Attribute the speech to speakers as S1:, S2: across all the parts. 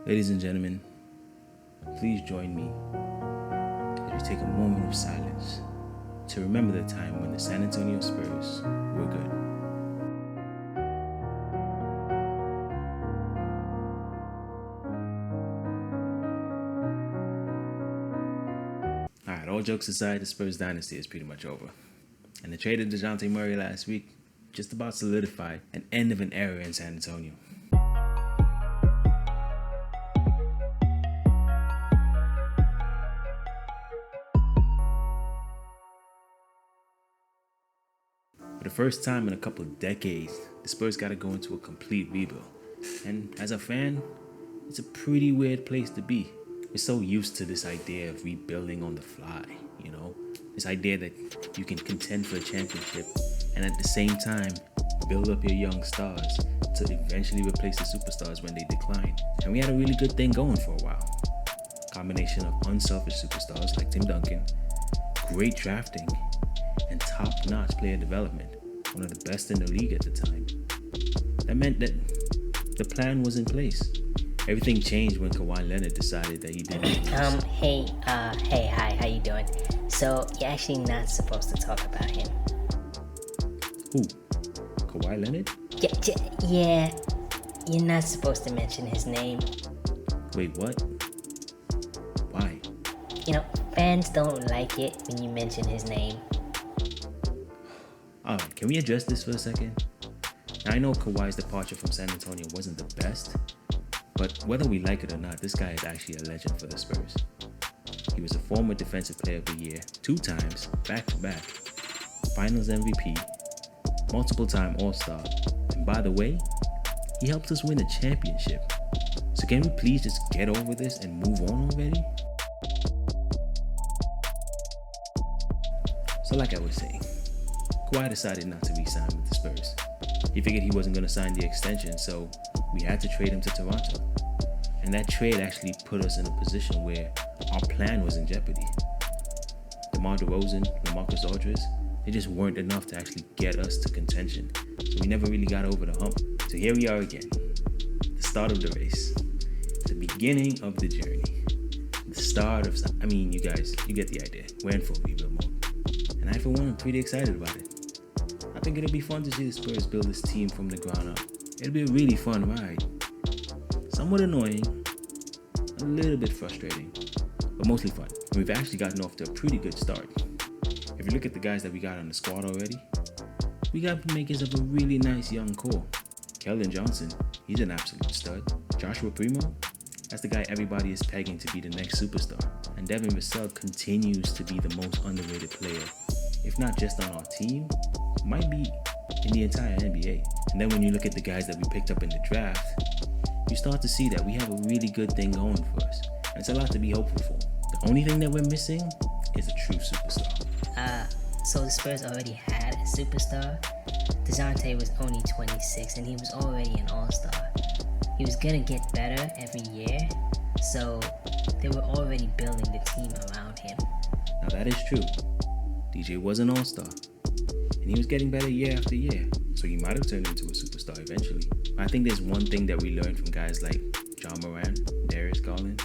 S1: Ladies and gentlemen, please join me as we take a moment of silence to remember the time when the San Antonio Spurs were good. Alright, all jokes aside, the Spurs Dynasty is pretty much over. And the trade of Dejounte Murray last week just about solidified an end of an era in San Antonio. For the first time in a couple of decades, the Spurs got to go into a complete rebuild. And as a fan, it's a pretty weird place to be. We're so used to this idea of rebuilding on the fly, you know? This idea that you can contend for a championship and at the same time build up your young stars to eventually replace the superstars when they decline. And we had a really good thing going for a while. Combination of unselfish superstars like Tim Duncan, great drafting, and top-notch player development, one of the best in the league at the time. That meant that the plan was in place. Everything changed when Kawhi Leonard decided that he didn't.
S2: Hey, hi, how you doing? So, you're actually not supposed to talk about him.
S1: Who? Kawhi Leonard?
S2: Yeah, you're not supposed to mention his name.
S1: Wait, what? Why?
S2: You know, fans don't like it when you mention his name.
S1: Alright, can we address this for a second? Now, I know Kawhi's departure from San Antonio wasn't the best, but whether we like it or not, this guy is actually a legend for the Spurs. He was a former Defensive Player of the Year 2 times, back-to-back, Finals MVP, multiple-time All-Star, and by the way, he helped us win a championship. So can we please just get over this and move on already? So like I was saying, Kawhi decided not to re-sign with the Spurs. He figured he wasn't going to sign the extension, so we had to trade him to Toronto. And that trade actually put us in a position where our plan was in jeopardy. DeMar DeRozan, LaMarcus Aldridge, they just weren't enough to actually get us to contention. So we never really got over the hump. So here we are again. The start of the race. The beginning of the journey. The start of... you guys, you get the idea. We're in full rebuild mode. And I, for one, am pretty excited about it. I think it'll be fun to see the Spurs build this team from the ground up. It'll be a really fun ride. Somewhat annoying, a little bit frustrating, but mostly fun. And we've actually gotten off to a pretty good start. If you look at the guys that we got on the squad already, we got makers of a really nice young core. Keldon Johnson, he's an absolute stud. Josh Primo, that's the guy everybody is pegging to be the next superstar. And Devin Vassell continues to be the most underrated player, if not just on our team, might be in the entire NBA. And then when you look at the guys that we picked up in the draft, you start to see that we have a really good thing going for us. And it's a lot to be hopeful for. The only thing that we're missing is a true superstar.
S2: So the Spurs already had a superstar? Dejounte was only 26 and he was already an all-star. He was gonna get better every year, so they were already building the team around him.
S1: Now that is true. DJ was an all-star, and he was getting better year after year, so he might have turned into a superstar eventually. I think there's one thing that we learned from guys like John Moran, Darius Garland.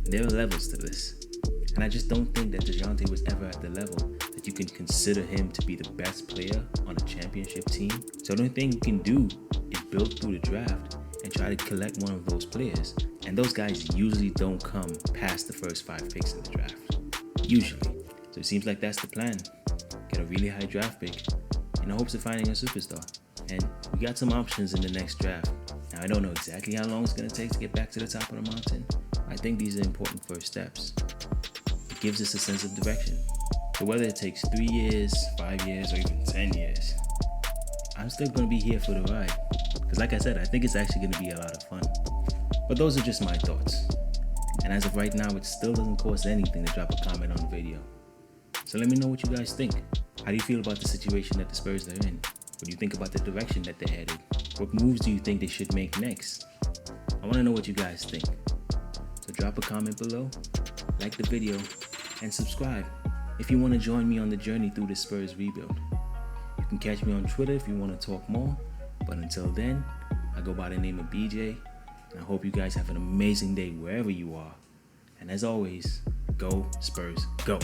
S1: There are levels to this, and I just don't think that Dejounte was ever at the level that you can consider him to be the best player on a championship team. So the only thing we can do is build through the draft and try to collect one of those players. And those guys usually don't come past the first 5 picks in the draft. Usually. So it seems like that's the plan. Get a really high draft pick in the hopes of finding a superstar. And we got some options in the next draft. Now I don't know exactly how long it's going to take to get back to the top of the mountain. I think these are important first steps. It gives us a sense of direction. So whether it takes 3 years, 5 years, or even 10 years, I'm still going to be here for the ride. Because like I said, I think it's actually going to be a lot of fun. But those are just my thoughts. And as of right now, it still doesn't cost anything to drop a comment on the video. So let me know what you guys think. How do you feel about the situation that the Spurs are in? What do you think about the direction that they're headed? What moves do you think they should make next? I want to know what you guys think. So drop a comment below, like the video, and subscribe if you want to join me on the journey through the Spurs rebuild. You can catch me on Twitter if you want to talk more, but until then, I go by the name of BJ. And I hope you guys have an amazing day wherever you are. And as always, go Spurs, go.